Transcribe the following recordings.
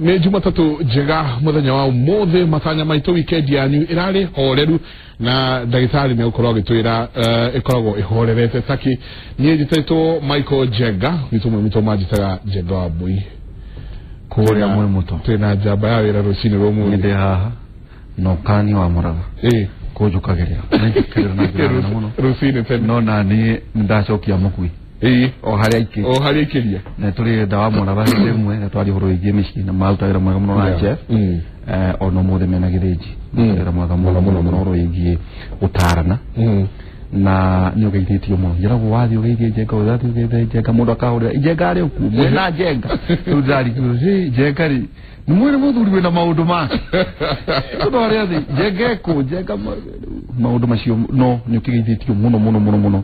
Nĩ Jumatatu njega muthenya wa mothe matanya maitũ weekend yanyu irarĩ horeru na ndagĩtarĩ nĩ ũkorwo agĩtwĩra ĩkoragwo ĩhorerete taki niĩ njĩtĩtwo Michael Jenga witũ manjĩtaga Jenga wa Mbui kũrĩa mwe mũto twĩna njamba ya wĩra rũcinĩ rũmũ ndĩ haha no kani wa mũraga kũnjũkagĩrĩra na mũno rũcinĩ tene no na niĩ ndacokia mũkui o harĩa ikĩria na tũrĩ ndawa mũraga hĩndĩ ĩmwe na twari horo ĩgiĩ mĩciĩ na marutagĩra mwega mũno na Jeff ono mũthĩ mena gĩthĩnji twĩra mwega mũno horo ĩgiĩ gũtarana na nĩ ũgeithĩtio mũno njĩragwo wathiĩ ũgeithie Jenga ũthathiĩ ũgeithie Jenga mũndũ akahũrĩra Jenga arĩ ũkuo mwena Jenga rĩu ndarĩ Jenga rĩ nĩ mwene mũthuri wĩna maũndũ make tondũ harĩa thĩ Jenga eko Jenga maũndũ macio no nĩ ũkĩgeithĩtio mũno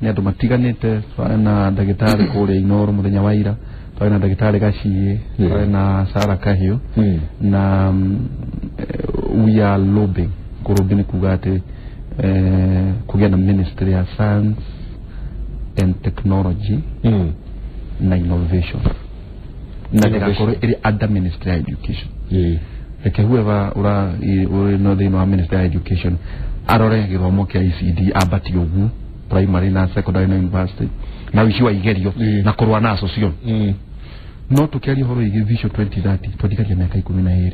nĩ andũ matiganĩte twarĩ na ndagĩtarĩ kũrĩa Inooro mũthenya wa ira twarĩ na ndagĩtarĩ Gaciĩ twarĩ na Sara Kahiũ na we are lobbying kũrũmbi nĩ kuga atĩ kugena Ministry of Science and Technology na Innovation na ndĩgakorwo ĩrĩ under Ministry of Education reke whoever uri no thĩinĩ wa Ministry of Education arore gĩthomo kĩa ECD ambati ũguo primary na secondary na university na wici wa igerio na kũrũa na association no tũkĩaria horo ĩgiĩ Vision 2030 twandĩkagia mĩaka 12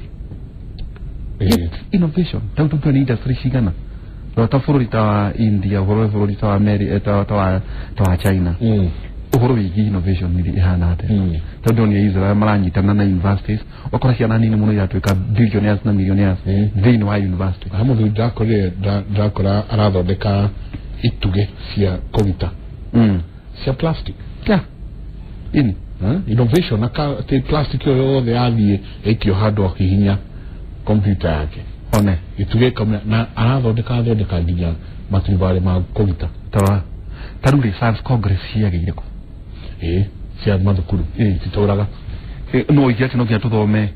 innovation tautu ni industry cigana ta bũrũri ta India bũrũri ta America ta China ũhoro wĩgiĩ innovation nĩ ihana atĩa tondũ ni Israel maranyitana na universities wakora ciana nini mũno iratuĩka billionaires na millionaires thĩinĩ wa university hamwe ndakora arathondeka ituge cia kũgita cia plastic innovation na plastic yothe yathiĩ ĩkio handũ hihinya computer yake one ituge kama na arathondeka nginya matrivale ma kũgita taru research congress ciagĩireko cia mathukuru titoraga no igati no gĩatũthome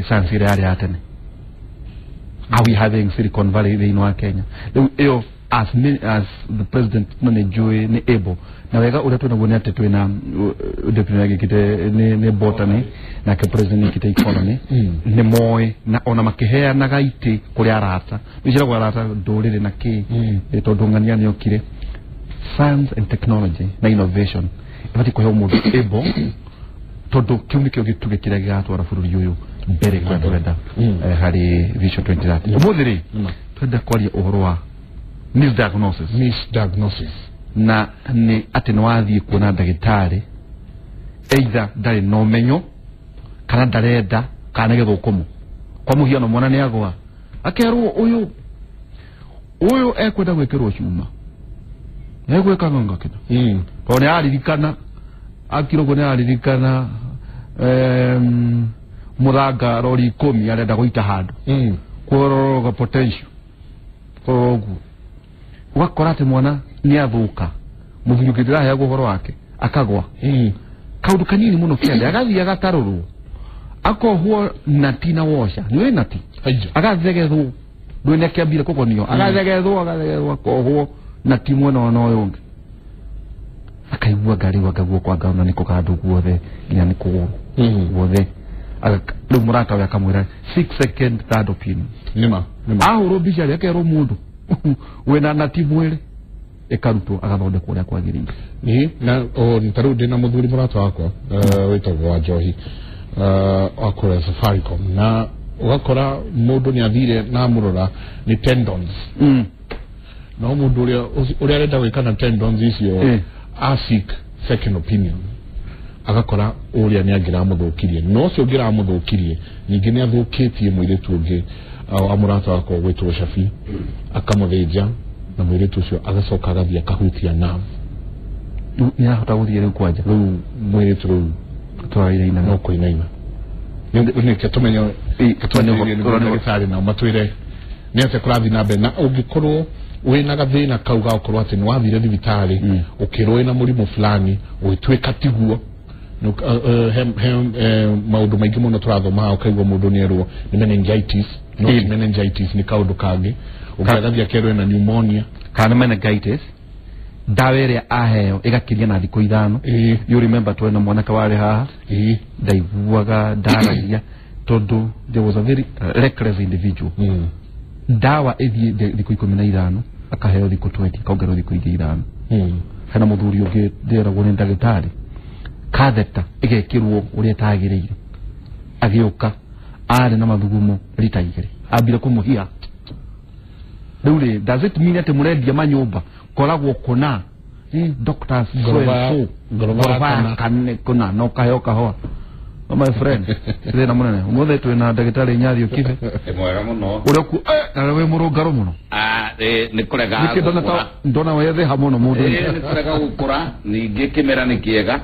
science ĩrĩa yarĩ ya tene are we having Silicon Valley thĩinĩ wa Kenya rĩu as the president nĩ njũĩ nĩ able na wega ũrĩa twĩnaguo nĩ atĩ twĩna deputy gĩkĩte nĩ botany na ke president gĩkĩte economy nĩ moĩ na ona makĩheanaga itĩ kũrĩa arata nĩciragwo arata ndũrĩrĩ na kĩ tondũ ng'ania nĩ okire science and technology na innovation ibati kũheo mũndũ able tondũ kĩu nĩkĩo gĩtuge kĩrĩa gĩgatwara bũrũri ũyũ mbere kwa twenda harĩ Vision 2030 ũmũthĩ rĩ twenda kwaria ũhoro wa misdiagnosis na nĩ atĩ nĩ wathiĩ kuona ndagĩtarĩ either ndarĩ na ũmenyo kana ndarenda kana gĩthũkũmo kwa mũhiano mwana nĩ agwa akerwo ũyũ ekwenda gwĩkĩrwo cuma egwĩka ng'onga kĩna tondũ nĩ aririkana akirogwo nĩ aririkana mũthanga rori 10 arenda gũita handũ kũroroga potential koguo wakora atĩ mwana nĩ athũka mũthuri ũngĩndĩraheagwo ũhoro wake akagwa kaũndũ kanini mũno kĩande agathiĩ agatarũrwo akohwo nati na wosha nĩwe nati agathegethwo ndwene kĩambire kũgonio agathegethwo akohwo nati mwena wa ũyũ ũngĩ akaigua ngari wagaguo kwa ngauna nĩko kandũ guothe nginya nĩ kũgũrũ guothe rĩu mũrata we akamwĩra 6 second third opinion nĩma ahũrwo mbica rĩ akerwo mũndũ wena nati mwĩrĩ ĩkarutwo agathondekwo ũrĩa kwagĩrĩire na tarĩu ndĩna mũthuri mũrata wakwa wĩtagwo wa Njohi wakũrĩa Safaricom na ũgakora mũndũ nĩ athire na mũrora nĩ tendons no mũndũ ũrĩa arenda gwĩka na tendons icio seek second opinion agakora ũrĩa nĩ angĩramũthũkirie no ũcio ũngĩramũthũkirie ningĩ nĩ athũkĩtie mũirĩtu ũngĩ wa mũrata wakwa gwĩtwo Shafi akamũthĩnja na mũirĩtu ũcio agacoka agathiĩ akahutia nerve nĩ ahota gũthiĩ rĩu kwanja rĩu mũirĩtu rĩu twaire no kũinaina nĩ kĩtũmenyo ndagĩtarĩ na matwĩre nĩ atĩ kũrathiĩ na mbere na ũngĩkorwo wĩna gathĩna kau gakorwo atĩ nĩ wathire thibitarĩ ũkĩrwo na mũrimũ fulani ũgĩtuĩka tiguo maũndũ maingĩ mũno tũrathoma ũkaigua mũndũ nĩerwo nĩ meningitis no meningitis nĩ kaũndũ kangĩ ũkĩagathiĩ akerwo na pneumonia kana meningitis Dawere aheo igakiria na thiko ithano. You remember twena mwanaka wale haha ndaiguaga ndaragia tondu there was a very reckless individual. Dawa ethie thiko 15 akaheo thiko 20 kaongerwo thiko 5. Hena muthuri ungi nderagwo ni ndagitari katheta igekirwo uria tagiriire agioka ari na mathugumo rita 2 ambire kumuhia. Riu does it mean ati murendia manyumba koragwo kuna doctors so gorova kanne kuna no kayo kaho? My friend thina munene umothe twina ndagitari Nyathi Okibe mwega muno ureku na we murungaro muno ni kurega ndona wethe hamuno mundu ni kurega gukura ningi kimera ni kiega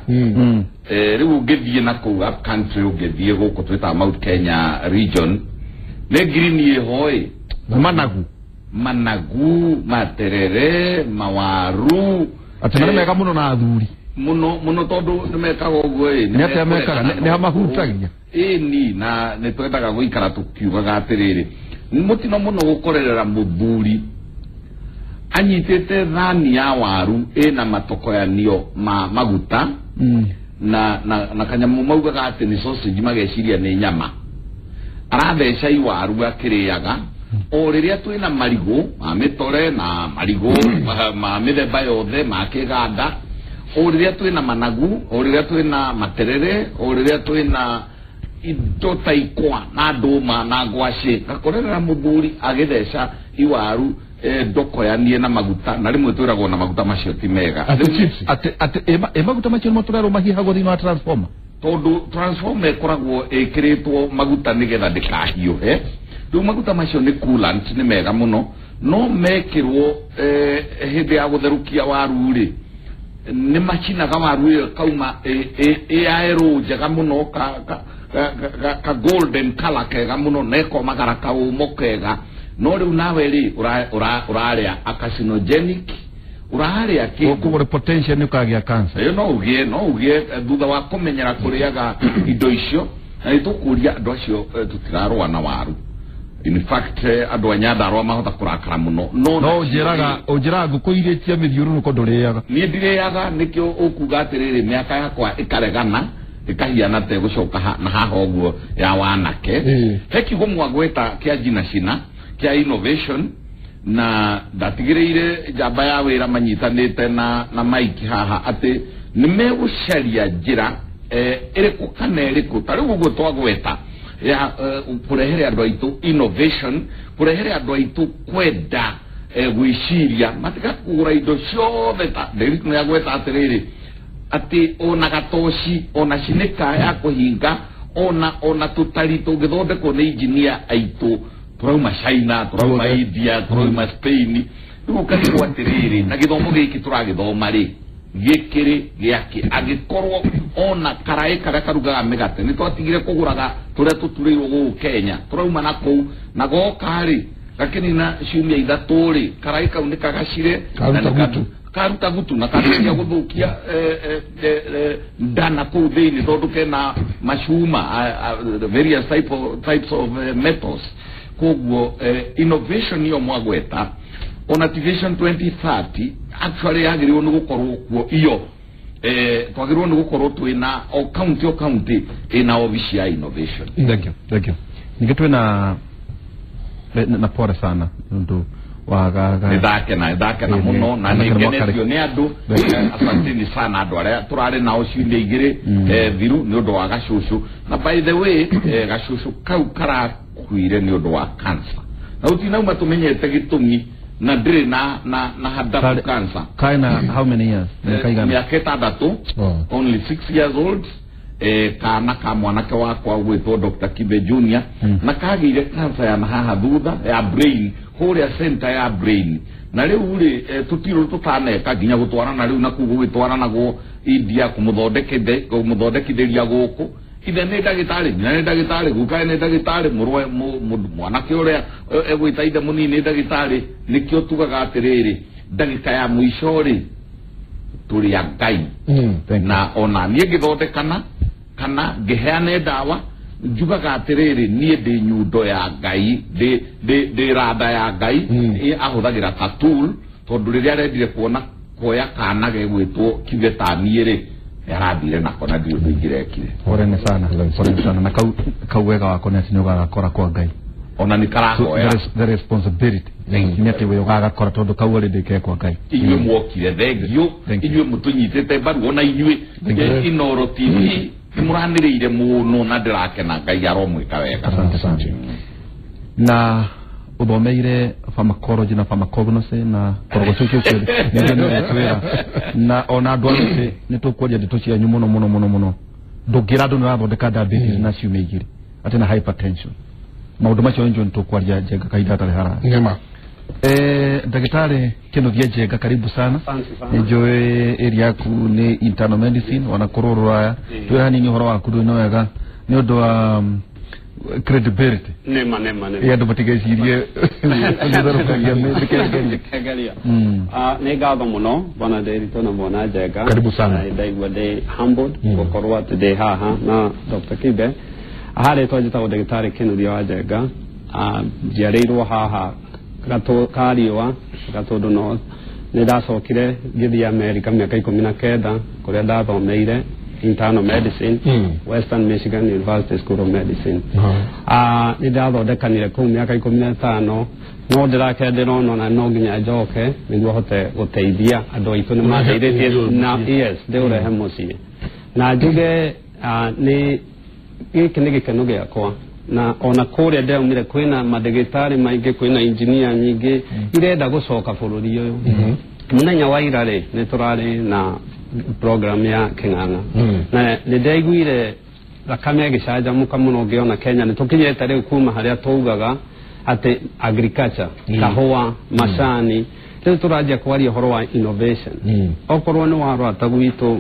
riu ngithie na ku up country ungithie guku twita Mount Kenya region ne green ye hoi managu materere mawaru atemere mega muno na athuri muno tondu nimekaga uguo ni atia mekaga ni hamahutagia ni na ni twendaga guikara tukiugaga atiriri mutino muno gukorerera muthuri anyitete thani ya waru ina matokoyanio maguta na kanyamu maugaga ati ni sausage mageciria ni nyama aratheca iwaru akiriaga o riria twina marigo amitore na marigo ma mithemba yothe makiganda o riria twina managu o riria twina materere o riria twina indo taikwa na nduma na ngwaci gakorera muthuri agitheca iwaru ndokoyanie na maguta na rimwe twiragwo na maguta macio ti mega ate maguta macio no turero mahihagwo thina wa transformer tondu transformer koragwo ikiritwo maguta nigetha ndikahio riu maguta macio ni coolant ni mega muno no mekirwo hindi ya gutherukia waru ri ni machinaga waru kauma aero njega muno ka golden color kega muno neko magara ka umokega no riu nawe ri uraria carcinogenic uraria kugore potential ni kagia cancer no ugie thutha wa kumenyera kuriaga indo icio na itukuria andu acio tutirarwa na waru. In fact andu anyandarwa mahota kurakara muno no ujiraga nguku iretia mithiururuko nduriaga ni ndiriaga nikio ukuga atiriri miaka yakwa ikaregana ikahiana te gucoka na haha uguo ya wanake he kigo mwagweta kia jina cina kia innovation na ndatigireire jamba ya wira manyitanite na maiki haha ati nimegucaria njira iriku kana iriku tari uguo twagweta ya kurehere andu aitu innovation kurehere andu aitu kwenda gwiciria matika kugura indo ciothe ta ndirikuna ya gweta atiriri ati ona gatoci ona cinika ya kuhinga ona tutari tungithondekwo ni engineer aitu turauma China turauma India turauma Spain ukagirwo atiriri na githomo giki turagithoma ri gikiri giaki agikorwo ona karai kara karugaga migate ni twatigire kuguraga turia tuturirwo guku Kenya turauma nako na gokari lakini na ciumia ithatu ri karai kau ni kagacire karuta gutu na karutia guthukia ndana kuu thini tondu kena mashuma various types of metals kogwo innovation yo mwagweta on activation 2030 actually yagiriwo ni gukorwo kuo iyo twagiriwo ni gukorwo twina o county ina office ya innovation. Thank you ningetwe na pora sana ndo waga ndake na muno na ningenetio ni andu asanteni sana andu aria turari nao ciumia igiri thiru ni undu wa gacucu na by the way gacucu kau karakuire ni undu wa cancer na utinauma tumenyete gitumi na ndiri na hadafu cancer kaina how many years miaka itandatu only 6 years old kana ka mwanake wakwa gwitwo Dr. Kibe Junior na kagire cancer ya haha thutha ya brain huria center ya brain na riu ri tutiro tutaneka ginya gutwarana riu na kugu gitwarana go India kumuthondekithiria guku ithe ni ndagitari guka ni ndagitari murwe mwanake uria egwita ithe munini ndagitari nikio tugaga atiriri ndagika ya mwisho ri turi ya Ngai na ona nie githondekana kana ngiheane dawa njugaga atiriri nie ndi nyundo ya Ngai ndi rada ya Ngai ahuthagira ta tool tondu riria rendire kuona koya kana gegwitwo kigetaniere yarathire nako na ndio ngirekire orene sana na kauwega wako nati ni ugakora kwa Ngai ona nikarahoya the responsibility ni ati we ugakora tondu kauwale ndike kwa Ngai inywe mwokire thengio inywe mutunyitete baru ona inywe Inooro TV muraniriire muno na ndirakena Ngai aromwika wega asante na uthomeire pharmacology na pharmacognosy na korogococio ndio na ona ndwate nitukwanja nditucia nyumo muno ndugira ndu narathondeka diabetes na ciumia igiri ati na hypertension maundu macio njo nitukwaria Njenga kaida tare hara nyama daktari Kennedy Njenga karibu sana enjoy area yaku ni internal medicine wana kururura twehani ni horo waku no wega ni undu wa credibility nema ya ndo batigecirie kegalia ne gaba muno bana derito na mona Njenga karibu sana ndaigwa de humbled gukorwa today haha na Dr. Kibe ahare twajita daktari Kennedy Njenga jiareirwo haha kariwa gatondu no ne dacokire githia America miaka 19 kuria ndathomeire internal medicine Western Michigan University School of Medicine ni ndathodekanire kuu miaka 15 no ndirakenderwo na no nginya njoke niguo hote guteithia andu aitu ni mateithĩtie na yes ndeurehe muciĩ na njuge ni gĩkĩ nĩ gĩkeno gĩakwa na ona kuria ndaumire kwina madagitari maingi kwina engineer nyingi irenda gucoka bururi uyu muthenya wa ira ri ni turari na program ya King'ang'a na ndaiguire thakame gicanjamuka muno ngiona Kenya ni tukinyete riu kuma haria tuugaga ati agriculture kahua macani riu turajia kwaria horo wa innovation okorwo ni warwata gwitu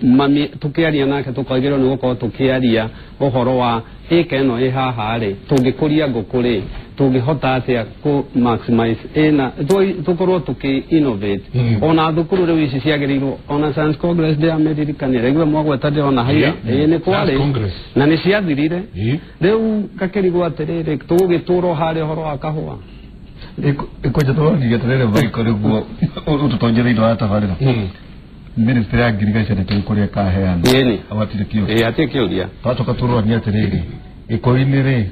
mami tukiaria nake tukagirwo ni gukorwo tukiaria uhoro wa ikeno ihaha ri tungikuria ngukuri tungihota atia ku maximize ina tukorwo tuki innovate ona thukuru riu ici ciagirirwo ona Science Congress de America ni regwe mwagweta ndona haya ni kwari na ni ciathirire riu kakirigwo atiriri tugituro hari horo wa kahua ikoje tawani geterere baiko riguo ututonjere indo atabarira ministry ya agriculture tukuria kaheana awatire kio atikioria twatoka turwania atiriri ikoinire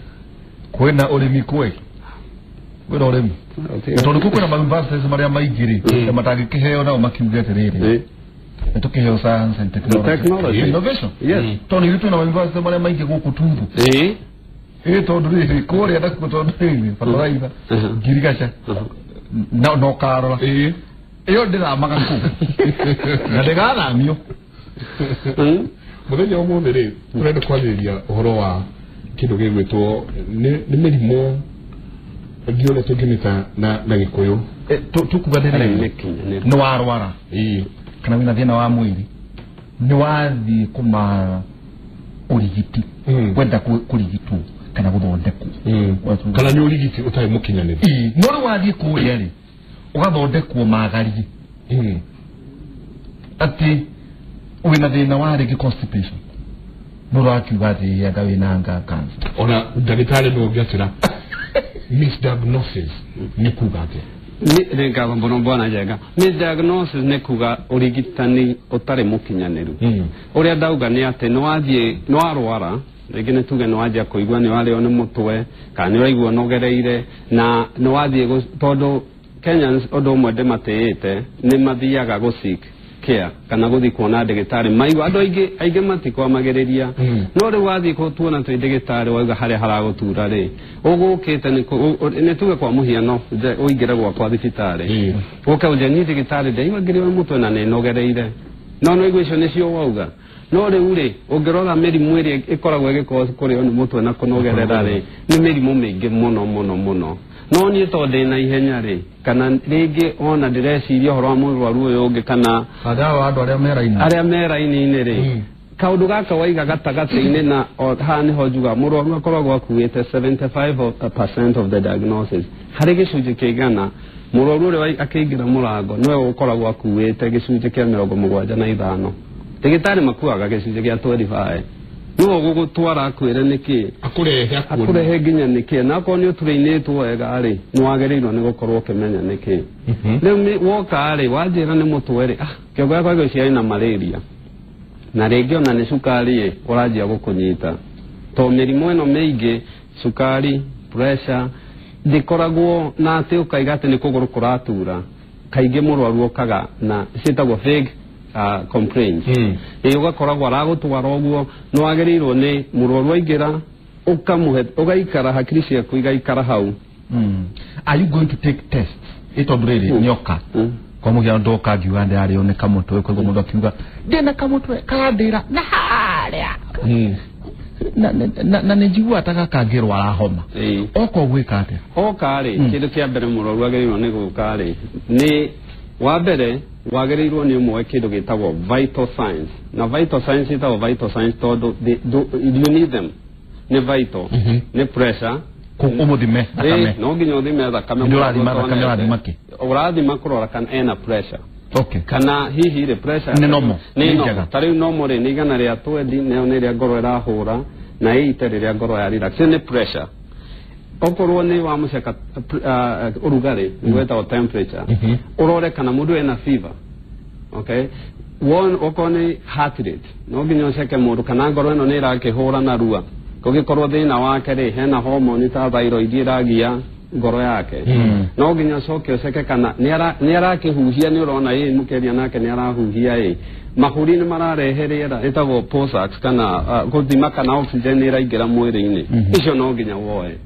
kwena urimi kwe wira urimi tondu kuko na universities maria maigiri matangikiheo na makiuga atiriri tukiheo science and technology innovation yes tondu yitu na universities maria maigi guku tumbu tondu riri kuria na kutondu riri fataraitha girigacha no karora iyo ndira magaku na ndegana mio muthenya umuthi ri turenda kwariria uhoro wa kindu gigwitwo ni mirimo ngione tungimita na gikuyu tukuganire no warwara kana wina thina wa mwiri ni wathi kuma urigiti kwenda kurigitwo kana guthondekwo kana ni urigiti utari mukinyaniru no wathi kuria ri ugathondekwo magari ati wina thina wa rigi constipation no akiuga ati yaga wina cancer ona ndagitari no ngiatira misdiagnosis ni kuga ati ni renga mbono bwana Njenga misdiagnosis ni kuga urigitani utari mukinyaniru uria ndauga ni ati no wathie no arwara regine tuge no wathia kuigwa ni wale one mutwe kana ni waigwa nogereire na no wathie tondu Kenyans odo mwende mateete ni mathiaga gusik care kana guthi kuona ndagitari maigwa andu aige matikwa mageriria no ri wathi ko tuona twi ndagitari wauga haria haragutura ri ugukite ni tuge kwa muhiano uingira kwa thibitari uka uje ni ndagitari ndaiwa ngiri wa mutwe na ni nogereire no igwe icio nicio wauga no ri uri ungirora mirimu iri ikoragwo igikoza kuri oni mutwe na kunogerera ri ni mirimu mingi muno no ni to de na ihenya ri kana rigi ona direciria horo amurwaru uyu ungi kana adawa andu aria meraini ri kaundu gaka waiga gatagati-ini na hani hojuga murwaru akoragwo akuite 75% of the diagnosis hari gicunji kigana murwaru uri akiingira murango niwe ukoragwo akuite gicunji kia 75 ndagitari makuaga gicunji kia 25 no gugutwara akwire niki akurehe nginya niki na ko ni uturinitwo wega ri nwagereirwo ni gukorwo kimenya niki riu woka ri wajira ni mutwere kiogo yakwa gociari na malaria na rĩngĩ ona nĩ cukari ũranjia gũkũnyita to mĩrimũ ĩno mĩingĩ cukari pressure ndikoragwo na atĩ ũkaiga atĩ nĩ kũgũrũ kũratura kaingĩ mũrwaru okaga na ciĩtagwo vague complaints ũgakoragwo aragũtwara ũguo nĩ wagĩrĩirwo nĩ mũrwaru aingĩra ũkamũhe ũgaikara hakiri ciaku igaikara hau. Are you going to take tests itondũrĩrĩ nyoka kwa mũhiano ndoka ngiuga ndĩarĩo nĩ kamũtwe kwa mũndũ akiuga ndĩna kamũtwe kandĩra na harĩa na nĩnjigua atakakangĩrwara homa oka gwĩka atĩa oka rĩ kĩndũ kĩa mbere mũrwaru agĩrĩirwo nĩ gũka rĩ nĩ wa mbere wagĩrĩirwo nĩ ũmwe kĩndũ gĩtagwo vital signs na vital signs ĩtagwo vital signs tondũ you need them nĩ vital nĩ pressure umuthime thakame no nginya uthime thakame urathima kurora kana ena pressure kana hihi re pressure ni normal tari normal ni igana ria 20 ne ria ngoro irahura na ite ria ngoro ya relax ni pressure okorwo ni wa muceka urugari ngweta temperature urore kana mundu ena fever one okoni heart rate no nginya uceke mundu kana ngoro eno ni irakihura na rua kogikorwo thina wake ri hena hormone ta thyroid iragia ngoro yake no nginya coke uceke kana ni arakihuhia ni urona mukeria nake ni arahuhia mahuri ni mararehe riera etagwo pulsax kana guthima kana oxygen iraingira mwiri-ini icio no nginya woe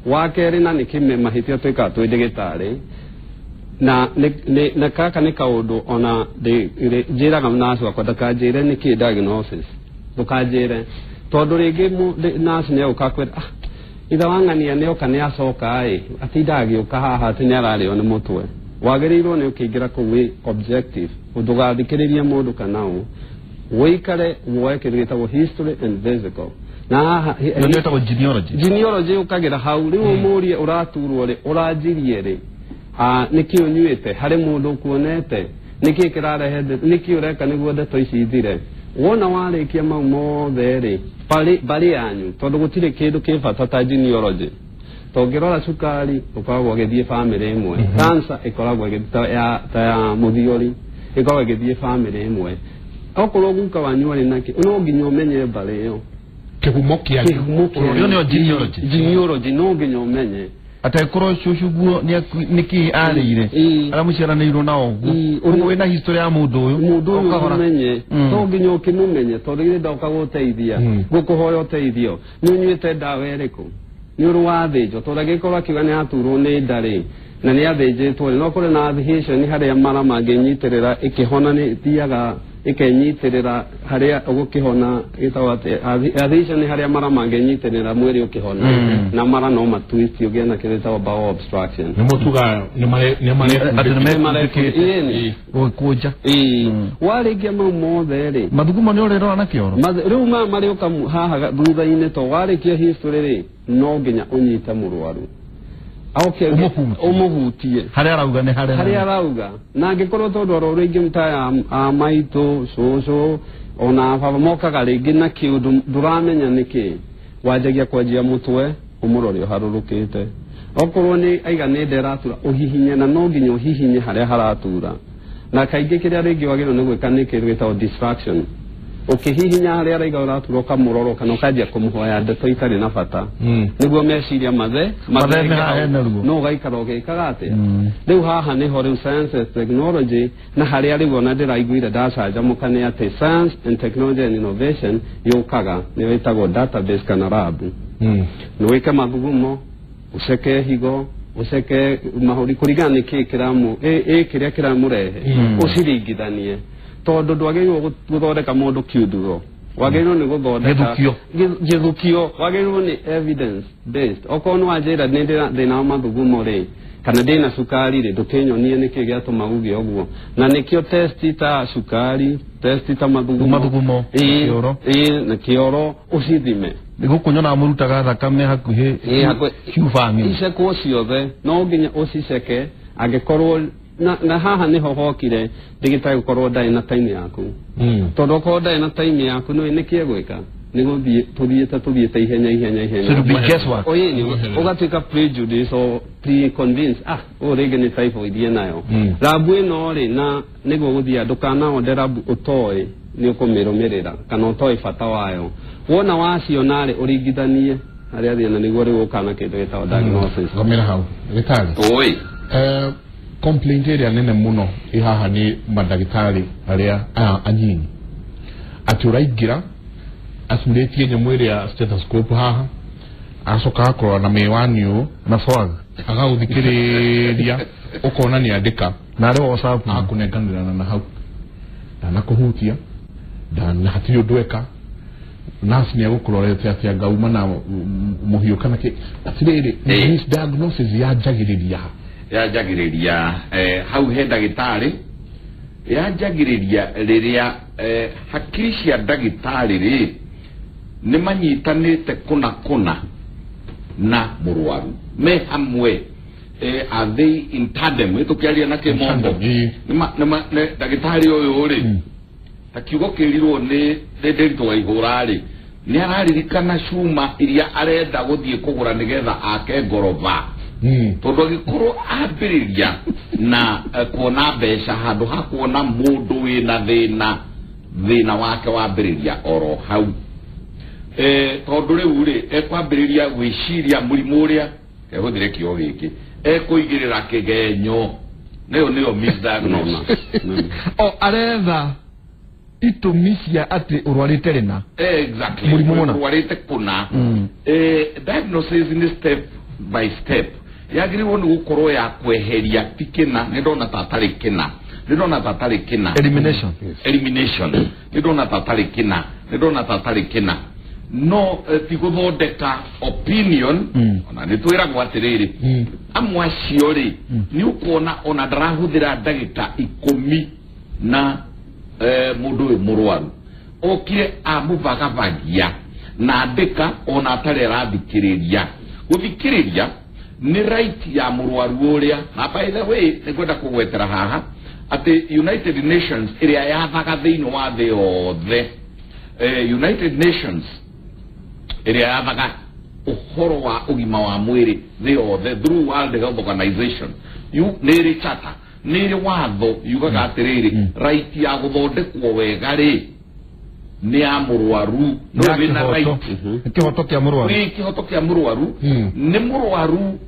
wake ri na nikime mahitio twika twi ndigitari na kaka ni kaundu ona njiraga nasu akwa ndakanjire niki diagnosis ndukajire tondu ringi nasu ni ukakwira itha wangania ni oka ni acoka atinda agiuka haha ati ni arario ni mutwe wagĩrĩirwo ni ukiingira kũu objective ndugathikĩrĩrie mũndũ kana wĩikare woe kĩndũ gĩtagwo history and physical na haha nĩ gĩtagwo genealogy ukagira hau rĩu mũrie ũraturwo rĩ ũranjirie rĩ nĩkĩ ũnyuĩte harĩ mũndũ kuonete nĩkĩ kĩrarehe nĩkĩ ũreka nĩguo ndeto ici ithire wona warĩkia mau mothe rĩ bari yanyu tondu gutire kindu kibata ta genealogy tongirora cukari ukoragwo githie family imwe cancer ikoragwo githita ya muthiori ikoragwo githie family imwe okorwo guka wanyu ari naki no nginya umenye bari yo kihumo kia yo ni genealogy no nginya umenye atakorwo cucuguo niki arĩire aramuciaranĩirwo na oguo wĩna history ya mũndũ ũyũ umenye to nginya ukimumenye tondu githĩ ndoka gũteithia ngũkũhoya ũteithio nĩ unyuĩte ndawa ĩrĩkũ nĩ ũrwathĩnjwo tondu angĩkorwo akiuga nĩ aturwo nĩ nda rĩ na nĩ athĩnjĩtwo no kũrĩ na adhesion harĩa mara mangĩnyitĩrĩra ĩkĩhona nĩ thiaga ikenyitirira haria ugukihona itawa adhesion haria mara mangenyitirira mwiri ukihona na mara no matwist ugia na kireta bowel obstruction mutuga ni mare kuja warigia mothe ri mathugumo ni urero na kioro riu mari ukamu haha thutha-ini to warikia history ri no nginya unyita murwaru umuhutie haria arauga ni haria arauga na angikorwo tondu oro ringi mta maito coco ona baba mokaga ringi na kiundu nduramenya niki wanjagia kwanjia mutwe umurori harurukite okorwo ni aiga ni nderatura uhihinye na no nginya uhihinye haria haratura na kaingĩ kĩrĩa ringi wagĩrĩirwo nĩ gwĩka nĩ kĩndũ gĩtagwo distraction ukihihinya haria araiga uratura ukamurora kana ukanjia kumuhoya ndeto itarĩ na bata niguo meciria mathe no ugaikara ũgĩkaga atĩa rĩu haha nĩho rĩu science and technology na haria rĩu ona ndĩraiguire ndacanjamũka nĩ atĩ science and technology and innovation yũkaga nĩyo ĩtagwo database kana lab nĩ wĩke mathugumo uceke higo uceke mahũri kũringana nĩ kĩrĩa kĩramurehe ũciringithanie tondu ndwagĩrĩirwo gũthondeka mũndũ kiuthuro wagĩrĩirwo nĩ gũthondeka gĩthukio wagĩrĩirwo nĩ evidence based okorwo nĩ wanjĩra thĩna wa mathugumo rĩ kana ndĩna cukari rĩ ndũkĩnyonie nĩkĩ gĩatũma uge ũguo na nĩkĩo testi ta cukari testi ta mathugumo na kĩoro ũcithime nĩgũkũnyona mũrutaga thakame hakuhĩ kiubangi icekwo ciothe no nginya ũciceke angĩkorwo na haha niho hokire ndigitari gukorwo ndai na time yaku tondu ko ndai na time yaku no niki egwika nego tuthie ihenya so to be guesswork oyeni ugatwika prejudice or pre-convince rege ni typhoid nayo rabu ino ri na nego guthia ndukana onde rabu utoi ni ukumirumirira kana utoi bata wayo wona waciona ri urigithanie aria thina niguo ri gukana kindu gitao diagnosis gomera hau gitari oi complaint area nene muno ihaha ni madagitari aria anyini ati uraigira asuretie nyamwire ya stethoscope haha asoka akoro na miwani na swag agauthikiria ukona ni andika na ri WhatsApp akunenganira na hau na kuhutia na hatio ndweka nasi ni agukurorete atia gauma na muhio kana ki atiriri misdiagnosis ya jagiriria hau he ndagitari ya jagiriria riria hakiri cia ndagitari ri ni manyitanite kuna na murwaru me hamwe are they in tandem tukiaria na kimombo ni ndagitari uyu ri takiugo kirirwo ni ndirito wa igura ri ni araririkana cuma iria arenda guthie kugura nigetha ake ngorova tondu gikorwo ambiriria na kuona mbeca handu ha kuona mundu wina thina wake wambiriria oro hau tondu riu ri ekwambiriria gwiciria murimu uria ehuthire kio giki ekuigirira kigenyo niyo misdiagnosis aretha itumisia ati urwarite rina exactly urwarite kuna diagnosis ni step by step yagiriwo ni gukorwo ya kweheria tikina ndona tatari kina elimination ndona tatari kina no tiguthondeka opinion ona nitwira gwatiriri amwaciori ni ukona ona ndarahuthira ndagika 10 na mundu murwaru okire amuvagavangia na ndika ona atari arathikiriria guthikiriria ni right ya murwaru uria na by the way nikwenda kugwetera haha ati United Nations iria yathaga thiini wa thi othe United Nations iria yathaga uhoro wa ugima wa mwiri thi othe through World Health Organization niri chata niri watho yugaga atiriri right ya guthondekwo wega ri ni amurwaru no wina right kihoto kia murwaru ni murwaru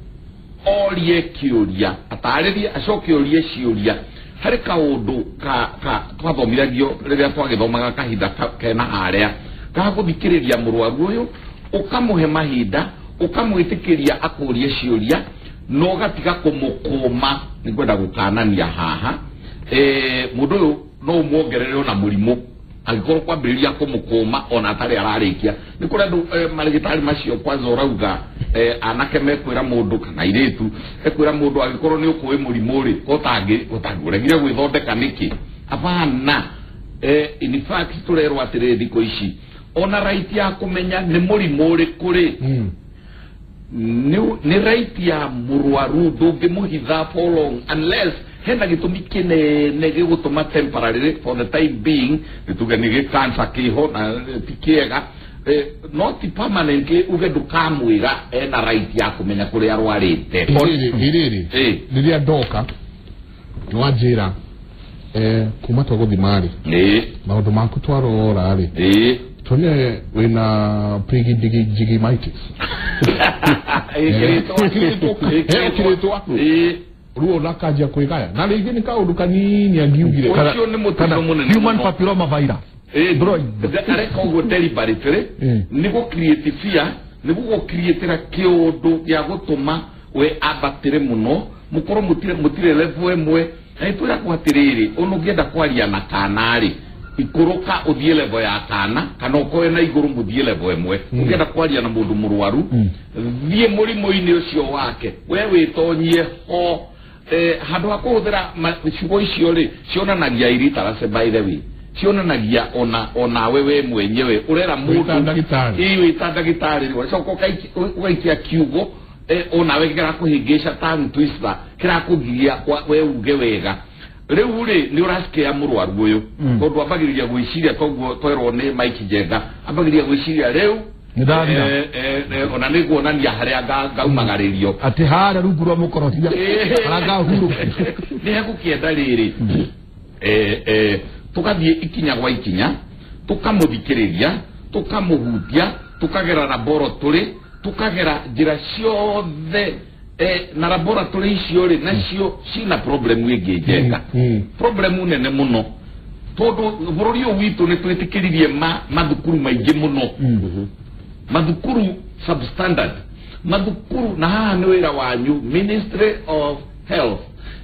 orie kiuria atariria acoke orie ciuria hari kaundu ka twathomithagio riria twagithomaga kahinda kena haria gaguthikiriria murwaru uyu ukamuhe mahinda ukamwitikiria akurie ciuria no gatiga kumukuma nikwenda gukanania haha mundu uyu no umuongerere ona murimu agikoro kwambiriria kumukuma ona atari ararikia ni kuri andu marigitari macio kwanza urauga anake mekwira mundu kana iretu ekwira mundu agikoro ni ukuwe murimu ri utangiregire gwithondeka niki apana in fact turerwo atire thiko ici ona right ya kumenya ni murimu ri kuri ni right ya murwaru ndungimuhitha for long unless hena gitumi kinene gigutuma temporarily for the time being nituge ni cancer kiho na tikiega not permanently uge ndukamwiga ena right ya kumenya kuri arwarite iriri riria ndoka nwanjira kuma twaguthimari maundu maku twarora ri tone wina prigidigi-mitis kiritwa ruo nakajia kwigaya na ringi ni kaundu kanini angiugire ucio ni mutano munene human papilloma virus bro areka ugo delivery tere nigo create fear nigo create kiundu ya gutuma we abatire muno mukoro mutire level emwe aitira kwatiriri unugienda kwaria na kanari ikuruka uthie level ya kana ukoe na iguru muthie level emwe ugienda kwaria na mundu murwaru thie murimo-ini ucio wake we witonyie ho handu ha kuhuthira ciugo icio ri cionanagia iriterase by the way cionanagia ona wewe mwenyewe urera mundu wita ndagitari ri wacoka ukaikia kiugo ona we kira kuhingisha tongue twister kira kugiria we uge wega Riu ri ni urasikia murwaru uyu tondu ambagiriria gwiciria toguo twerwo ni Mike Jenga ambagiriria gwiciria riu ona niguonania haria ngaumagaririo ati hara rungu rwa mukorotia aranga huru ni hegukienda riri tugathie ikinya gwa ikinya tukamuthikiriria tukamuhutia tukagera laboratory tukagera njira ciothe na laboratory icio ri nacio cina problem wingi Jenga problem nene muno tondu bururi witu ni twitikiririe mathukuru maingi muno mathukuru substandard mathukuru na haha ni wira wanyu Ministry of Health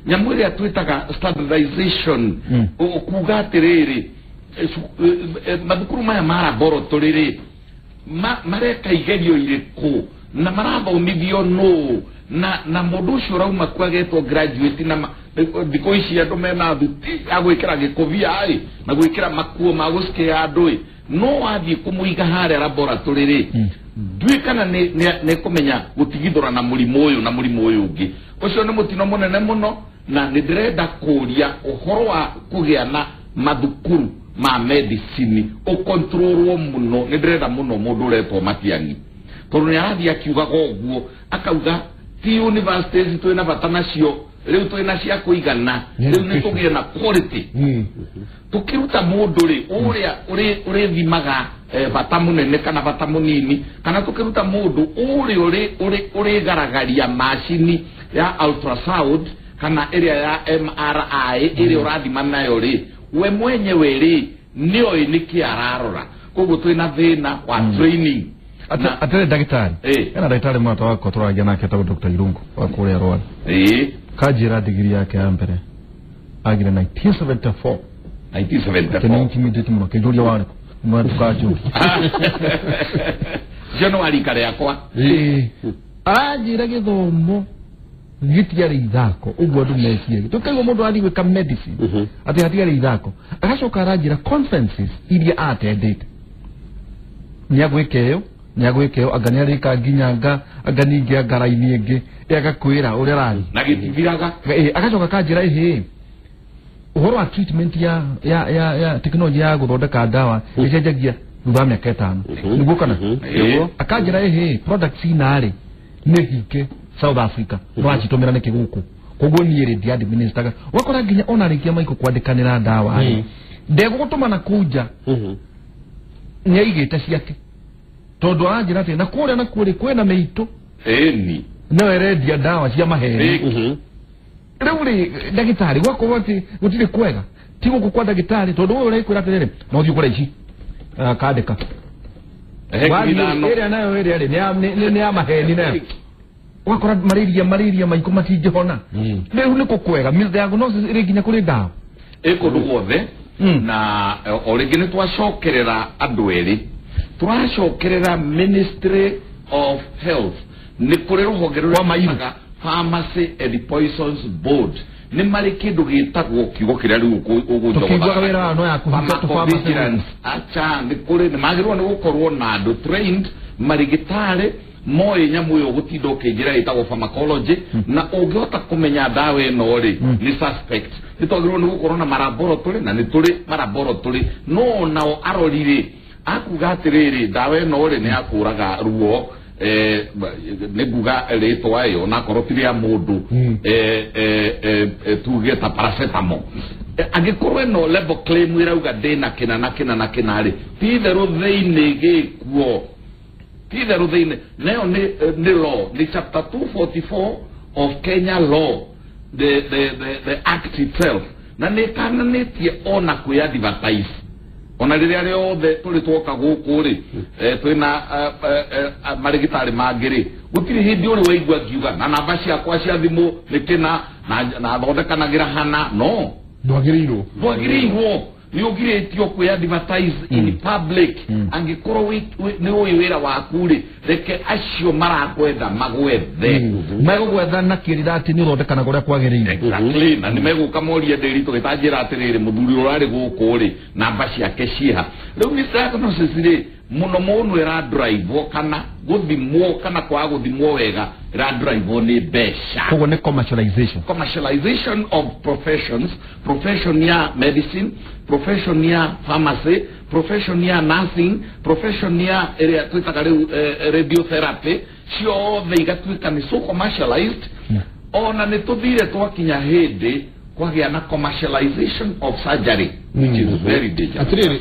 nyamwiri atwitaga standardization okuga atiriri mathukuru maya ma laboratory ri mareka igerio iriku na marathomithio no na mundu ucio rauma kwagetwo graduate na thiko ici andu mena thuti agwikira gikovia ai na gwikira makuo ma gusikia andu no athie kumuiga haria laboratory ri ndwikana ne kumenya gutigithura na murimo uyu ungi ucio ni mutino munene muno na ndirenda kuria uhoro wa kugia na mathukuru ma medicine o controlwo muno ndirenda muno mundu uretwo Matiang'i tondu ni arathie akiugaga uguo akauga ti universities twina bata nacio riu twina cia kuigana riu ni tugie na quality tukiruta mundu ri uria thimaga bata munene kana bata munini kana tukiruta mundu uria garagaria machine ya ultrasound kana area ya MRI iria urathima nayo ri we mwenyewe ri nio iniki ararora koguo twina thina wa training atare dagitari kana dagitari mwana wako turagia nake ta Dr. Irungu wa kule Rwanda kajira degree yake ya mbere agira 1974 kene intimidate muno kejuria wale mwana tukaju January kare yakwa ajira githomo gitiari ithako ubwo ndumekie tukaigo mundu athi gwika medicine ati hatiari ithako agacoka arajira conferences iria attended nyagwikeo agania rika ginyanga aganigia ngaraini ingi agakwira uria rani na gitithiraga agacoka kanjira uhoro wa treatment ya technology ya guthondeka dawa icenjagia thutha miaka 5 niguo kana akanjira products inari ni hike South Africa twacitumira niki guku koguo ni ri dia administraga wakora nginya ona rikia maiko kwandikanira dawa ndego gutuma na kuja nya igite ciake tondu anjira ati na kuri kwena meito ni no eredia dawa cia maheri riu ri dagitari wako ati gutire kwega ti guku kwa dagitari tondu we urikwira atiriri no thiu kura ici kandika area nayo area ri ni ya maheni nayo wakora malaria maiko matijihona riu niko kwega diagnosis iri ginya kuri dawa kundu guothe na oringi ni twacokerera andu eri turacokerera Ministry of Health ni kuri ruhonge rwa maiga Pharmacy and Poisons Board ni mari kindu gitagwo kiugo kiria riu ukigwa wira no ya kuhita to pharmacy acha ni kuri ni magirwo ni gukorwo na andu trained marigitari moyo nyamu yo gutindo kingira itagwo pharmacology na ungihota kumenya dawa ino ri ni suspect nitogirwo ni gukorwo na laboratory na ni turi laboratory no nao arorire akuga atiriri dawa ino ri ni akuraga ruo neguga ritwa yo na korotiria mundu tuge ta paracetamol agikorwo no level claim irauga dena kina ri titherwo theini gikuo titherwo theini nayo ni law ni chapter 244 of Kenya law the act itself na ni kananitie ona kuya advertise ona riria riothe turi twoka guku ri twina marigitari mangiri gutiri hindi uri waigua ngiuga na namba ciakwa cia thimu nikina na thondekanagira hana no ndwagirirwo ni ugiretio kuya advertise in public angikorwo ni wira waku ri reke acio marakwenda magwethe megugwetha na kirira ati ni uthondekana kuria kwagirire exactly na ni meguka moria nderi tugitanjira atiriri muthuri urari guku ri namba ciake ciha riu ni diagnosis ri muno era drive kana guthimwo kana kwa guthimwo wega ra drive ni besha kogo ne commercialization of profession ya medicine, profession ya pharmacy, profession ya nursing, profession ya area twitaka radiotherapy ciothe igatuika ni so commercialized. Ona ni tuthire twakinya hindi kwagia na commercialization of surgery, which is very dangerous. Atiriri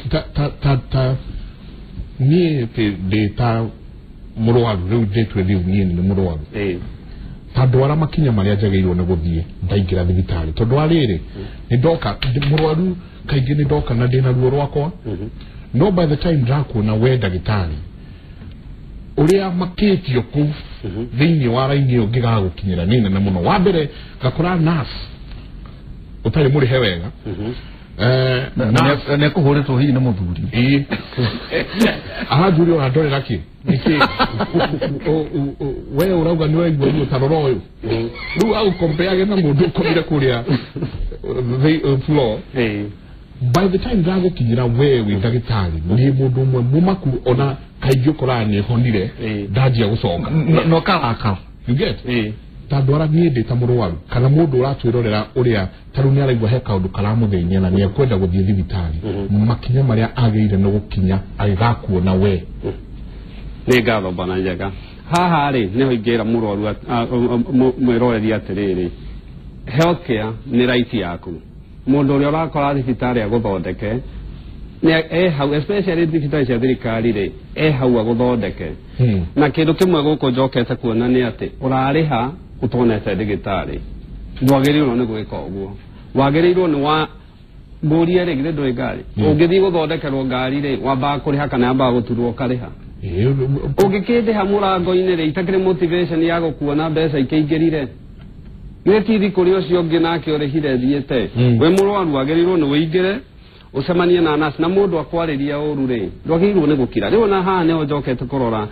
ni data murwaru riu detwe riu ni murwaru tondu ara makinya maria njagirwo ni guthie ndaingira thibitari tondu ariri ni ndoka murwaru kaingi ni ndoka na ndina ruo rwakwa no by the time ndakuona we ndagitari uria makitio ku thiini wa raini ungiga gukinyira nini na muno wa mbere gakora nurse utari muri hewega ne kuhoretwo hihi na muthuri ahajuri wa ndore laki niki wewe urauga ni wewe ngwe utaroro uyu ru au compare na mundu komire kuria the floor by the time ndago kinyira wewe ndagitari ni mundu mwe mumaku ona kaigyo korani honire ndaji ya gucoka no kalaka you get tondu ara nie ndita murwaru kana mundu uratwirorera uria taru ni araigwa he kaundu karamuthenya na ni ekwenda guthie thibitari makinya maria ageire no gukinya aigakuona we ni ngatho bana njega haha ri ni hoingira murwaru mwiroreri atiriri healthcare ni right yaku mundu uria urakora thibitari aguthondeke ni hau especially thibitari cia thirikari ri hau aguthondeke na kindu kimwe guku njokete kuona ni ati urariha utonete thigitari ndwagirirwo ni gwika uguo wagirirwo ni wa muria ri githe ndwe ngari ungithi guthondekerwo ngari ri wamba kuriha kana yamba guturwo kariha ungikindha murango-ini ri itakire motivation ya gukuona mbeca ikingirire ni tithi kuri ucio ungi nake urihire thiete we murwaru wagirirwo ni wingire ucemanie na nurse na mundu akwariria uru ri ndwagirirwo ni gukira riu na haha ni njokete kurora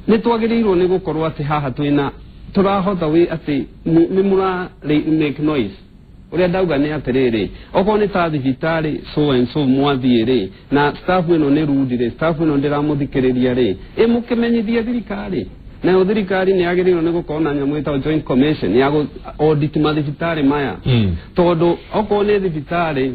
ni twagirirwo ni gukorwo ati haha twina turahotha wi ati ni mura make noise uria ndauga ni atiriri oko ni ta thibitari so and so mwathie ri na staff ino ni rudire staff ino ndiramuthikiriria ri imukimenyithie thirikari na thirikari ni yagirirwo ni gukona nyamu ita joint commission ya audit mathibitari maya tondu oko ni thibitari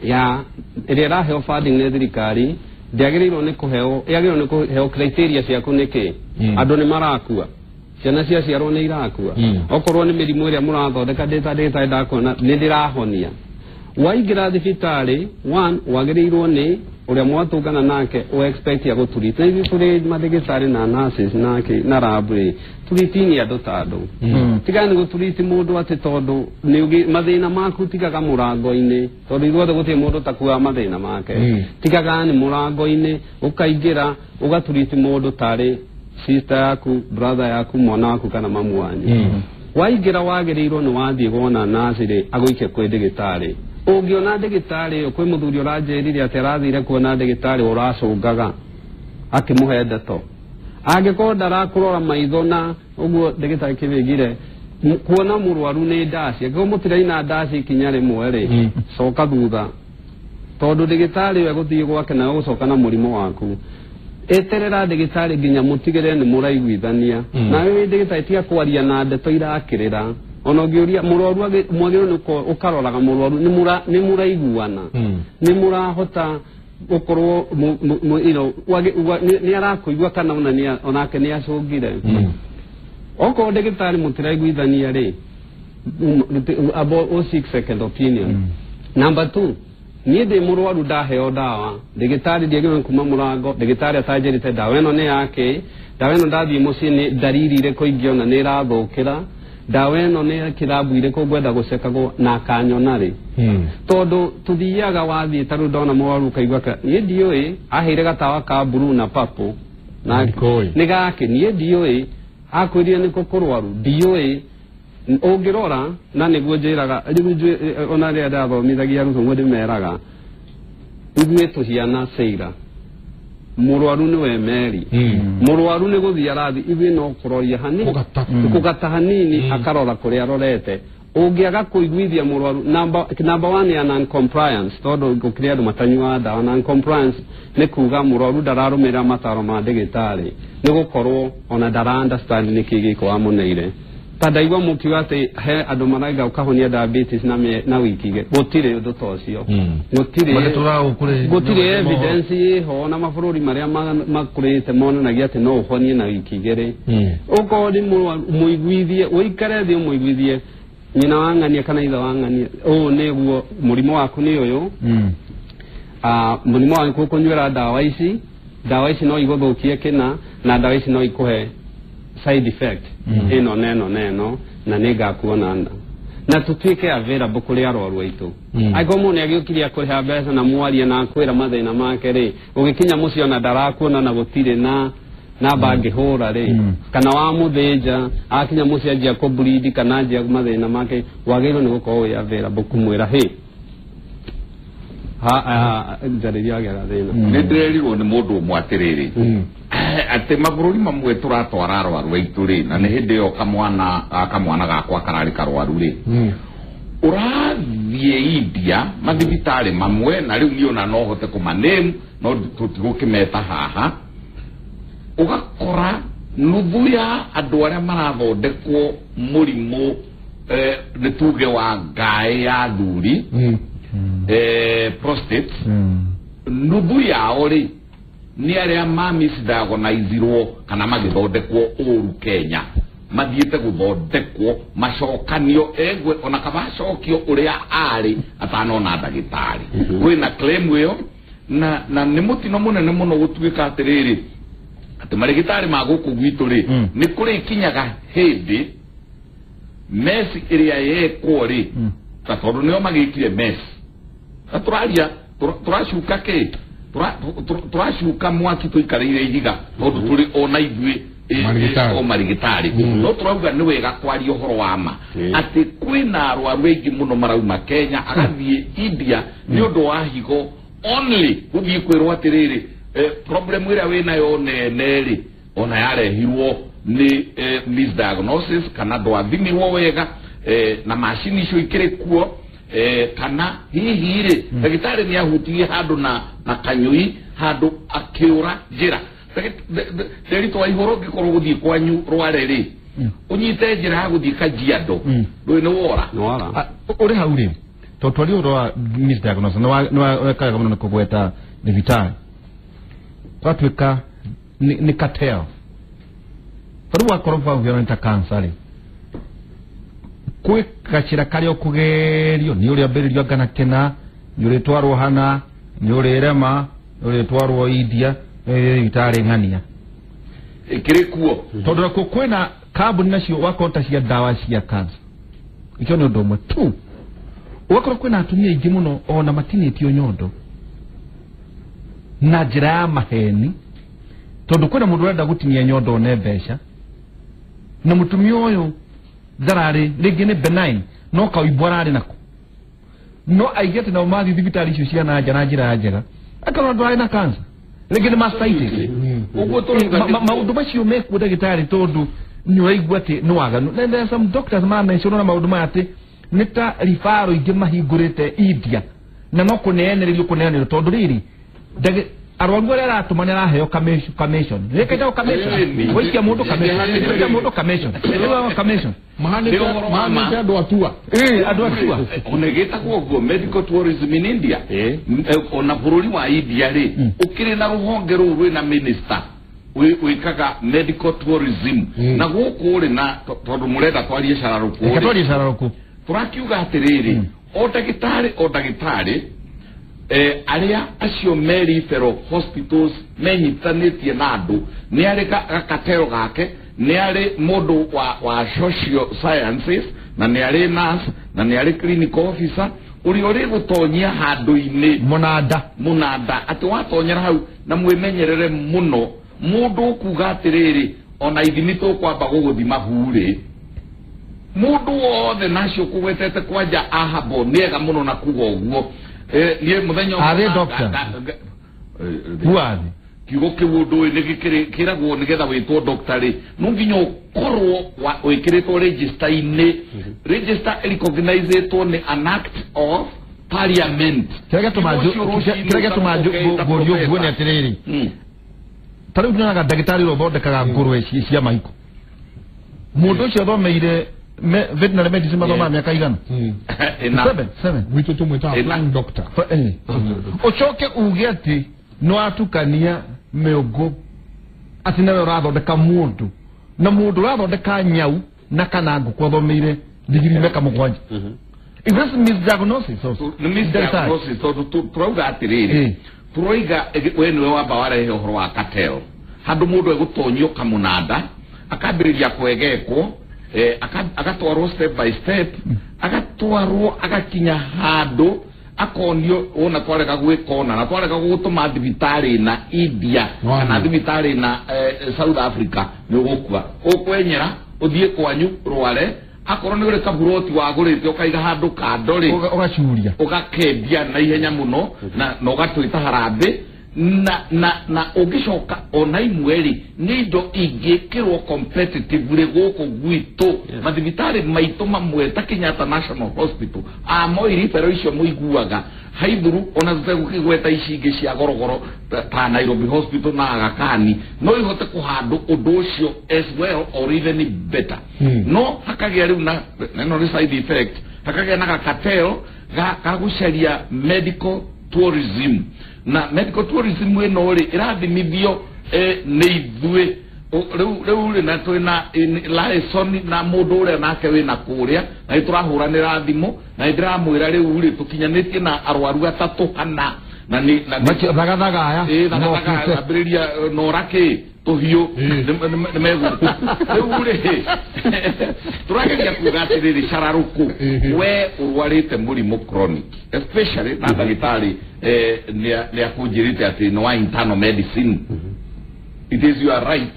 ya iria raheo funding ni thirikari ndiagiriirwo ni kuheo yagiriirwo ni kuheo criteria cia kuniki andu ni marakua ciana cia ciarwo ni irakua okorwo ni mirimu iria murathondeka data ndakona ni ndirahonia waingira thibitari one wagirirwo ni uria mwatungana nake o expect ya guturita ithi turi mathigitari na nurses nake na rabri turitini andu tando tigani guturiti mundu ati tondu ni mathina maku tigaga murango-ini tondu ithuothe gutie mundu takua mathina make tigaga ni murango-ini ukaingira ugaturiti mundu tari sister yaku brother yaku mwana waku kana mamu wanyu waingira wagirirwo ni wathie gwona nurse ri aguike kwi ndigitari ungiona ndigitari yo kwi muthuri uranjerire ati arathire kuona ndigitari uracungaga akimuhe ndeto angikorwo ndarakurora maitho na uguo ndigitari kibigire kuona murwaru ni ndasi angikorwo mutiraina ndasi ikinya rimwe ri coka thutha tondu ndigitari we guthie gwake na gucoka na murimo waku eterera ndigitari nginya mutigire ni muraiguithania na we ndigitari tiga kwaria na ndeto irakirira ono ngiuria murwaru mwagiro nuko ukaroraga murwaru ni muraiguana ni murahota ukorwo ni arakuigua kana onake ni acungire oko ndigitari mutiraiguithania ri about 6 second opinion number 2 ni ndi murwaru ndaheo dawa ndigitari ndiagirwo kuma murango ndigitari atanjerite dawa eno ni yake dawa eno ndathie mucii ni dariri ire kuingiona ni irathukira dawa eno ni kirabu ire kugwenda gucekagwo na akanyona ri tondu tuthiaga wathie taru ndona murwaru kaigua ni ndioi aheire gatawa ka blue na purple na ni gake ni ndioi akwirie ni kukurwaru ndioi ungirora na niguo njiraga ona ria ndathomithagia ruto ngwe ndimeraga ithuĩ tuhiana seira murwaru ni we meri murwaru ni guthia rathi ithuĩ no kuroria hanini kugata hanini akarora kuria arorete Ugiaga kuiguithia murwaru number 1 ya non compliance todo gukria andu matanyua dawa non compliance ne kuga murwaru dararumira mataro ma ndagitari ni gukorwo ona dara understand ni kigi ko amuneire tadaigwa mukiuga ati he andu maraiga ukahonia diabetes na wikige gutire undu tocio gutire evidence ho na mafururi maria makurite monanagia ati no uhonie na wikigere uko ni muiguithie uikare thi muiguithie nyina wangania kana itha wangania neguo murimo waku ni uyu murimo waku kunyura dawa ici no iguthukie kina na dawa ici no ikuhe side effect ino neno na nigakuona na tutwike available kuri arwaru aitu aigomo ne agiukiria kuri ha mbeca na mwaria na kwira mathina make ri ugikinya mucio na darakuona na gutire na bangi hora ri kana wa muthinja akinya mucio ajia ko bleed kana ajia mathina make wagiro ni gukorwo ya available kumwira he njariria gera thina ni ndirĩrirwo nĩ mũndũ ũmwe atĩrĩrĩ atĩ mabũrũri mamwe tũratwara arwaru aitũ rĩ na nĩ hĩndĩ ĩyo kamwana gakwa kararĩ karwaru rĩ ũrathiĩ India mathibitarĩ mamwe na rĩu niĩ ona no hote kũmaname no tũtigũkĩmeta haha ũgakora nuthu ya andũ arĩa marathondekwo mũrimũ nĩ tuge wa ngaĩ ya thuri prostate nuthu yao rĩ ni aria misdiagnoizirwo kana magithondekwo uru Kenya mathiete guthondekwo macokanio egwe ona kabacokio uria ari atanona ndagitari kwina claim yo na ni mutino munene muno gutuika atiriri ati marigitari maguku gwitu ri ni kuri kinyaga hindi Messi iria yekwo ri tatondu nio magikire Messi aturaria turashuka ke turashuka mwaki tuikarire ihiga tondu turi ona igwe o marigitari no turauga ni wega kwaria horo wa ma ati kwina arwaru aingi muno marauma Kenya agathie India ni undu wa higo only guthie kwirwo atiriri problem ira wina yo neri ona yarehirwo ni misdiagnosis kana ndwathimirwo wega na machine icio ikire kuo kana hihi ri ndagitari ni ahutiye handu na kanyui handu akiura njira ndagitari wa ihoro gikorwo guthie kwanyu rware ri unyite njira ya guthie kajiado ndui ni wora uri hau ri to twari uro misdiagnosis no kaga muno kugweta ndagitari twatwika ni katel paru akorofa violenta cancer ri kwe kachira kari okugerio ni uri aberirio gana kena ni uri twarwo hana ni uri rema ni uri twarwo India itare ngania ikire kuo tondora ko kwena carbon nacio wakota cia dawa cia cancer ikyo no ndomwe tu wakora kwena atumia ingi muno ona matinitio nyondo na njira ya maheni tondu kwena mundu urenda gutinia nyondo ne mbeca na mutumia uyu darari rigi ni benign no kaibora ari nako no aigete na umathi thibitari icio cia na njira njega akana ndwari na cancer rigi ni mastitis ugo tonga maundu macio mekuo ndagitari tondu ni waigua ati no aganu na some doctors ma mention na maundu ma ati nita rifaro ingi mahingurite India na no kunenererio tondu riri arwaru ara atumanira heo commission reketa commission wikia mundu commission mahane ndo atua atua onegeta ko medical tourism in India ona bururi wa India ri ukire na ruhonge ruru na minister wikaga medical tourism na guku ri na tondu murenda twarie shararuku turakiuga atiriri o dagitari aria acio peripheral hospitals menyitanĩtie na andu ni ari gakatero gake ni ari mundu wa social sciences na ni ari nurse na ni ari clinical officer uri gutonyia handu-ini munanda ati watonyera hau na mwimenyerere muno mundu kuga atiriri ona ithimi tukwamba guguthima hure mundu wothe nacio kugwetete kwanja ahabo niega muno na kuga uguo ye muthenya are doctor who are kiugo kiu ndu ni gikiragwo nigetha witwo doctor ri no nginya ukorwo wikiritwo register ini register recognizedwo ni an act of parliament kirega tumajo gorio gwene atiriri tari kunaga dagitari robothekaga ngurwe cia maiko mundu ucio thomeire veterinary medicine mathoma miaka igana 7 witu tumwita flying doctor ucoke uge ati no atukania meogo ati nawe urathondeka mundu na mundu urathondeka nyau na kana nguko thomeire digiri meka mugwanja if this misdiagnosis also misdiagnosis so turoga atiriri turoiga wenwe wamba warehe uhoro wa cartel handu mundu egutonyio kamunanda akambiriria kwegekwo agatwarwo step by step agatwarwo agakinya handu akonio ona twareka gwikona na twareka gutuma thibitari na India kana thibitari na South Africa ni gukua ukwenyera uthie kwanyu rware akorwo ni uri kaburoti wagurite ukaiga handu kandori ugacuria ugakendia na ihenya muno na ugatwita harambe na ugicoka ona imweri ni indo ingikirwo competitively guku gwitu mathibitari maitu mamwe ta Kenyatta National Hospital amoiri pero icio muiguaga haithuru ona tutegukigweta icingi cia gorogoro ta Nairobi Hospital na Aga Khan no ihote kuhandu undu ucio as well or even better no hakagia riu na no side effect hakagia na cartel ga gucaria medical tourism na medical tourism ino ri irathimithio ni ithue riu na twina liaison na mundu uria nake wina kuria na iturahuranira thimu na ndiramwira riu ri tukinyanitie na arwaru atatu hana na ni thagaga aya thagaga abriria no rake tuhio nimegu riu ri turageria kugatiriri shararuku we urwarite murimu chronic especially na dagitari ni akujirite ati no internal medicine it is your right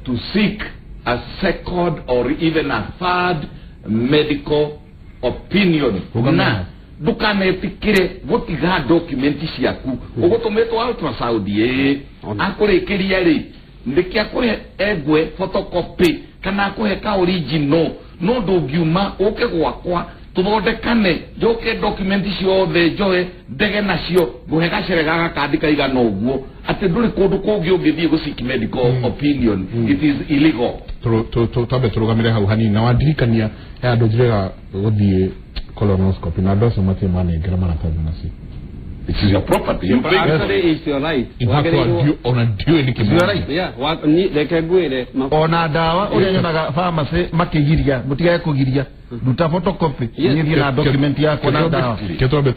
to seek a second or even a third medical opinion na dukanetikire gutiga documenti ciaku ugutumetwa ultrasound akurikiria ri ndikia kuhe egwe photocopy kana kuhe ka original no ndungiuma uke gwakwa tuthondekane joke documenti ciothe njoe ndege nacio guhe gacirega gakandika igana uguo ati nduri kundu kungi ungithie gusiki medical opinion it is illegal tabe turugamire hau hanini na wandirikania ya andu njirega guthie colonoscopy na ndoso mati manengera maratathi nacio. It is your property. You pay actually is your right. In fact, on a due in your right. Yeah. What ni lekegwire. Ona dawa uri nyonaga pharmacy makigiria mutigaye kugiria duta photocopy ni na document yako na dawa. Ketombe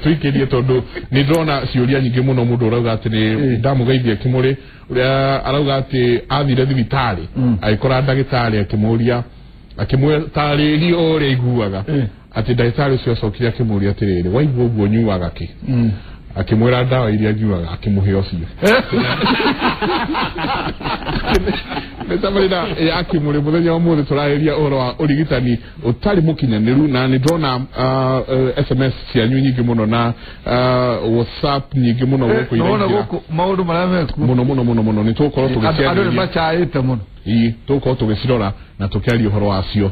tuikirie tondu ni ndona ciuria nyingi muno mundu urauga ati ni ndamugeithia Kimuri uria arauga ati athire thibitari aikora ndagitari akimuria akimwetari ori iguaga ati ndagitari ucio acokire akimuria atiriri waigua uguo nyuaga ki akimwira ndawa iria nyuaga akimuhe ucio Metamari na Kimuri muthenya wa muthe turaheria uhoro wa urigitani utari mukinyaniru na ni ndona SMS cianyu nyingi muno na WhatsApp nyingi muno guku ira guku maundu marameku muno ni tukorwo tugicia andu ni machaite muno tukorwo tugicirora na tukiaria uhoro wacio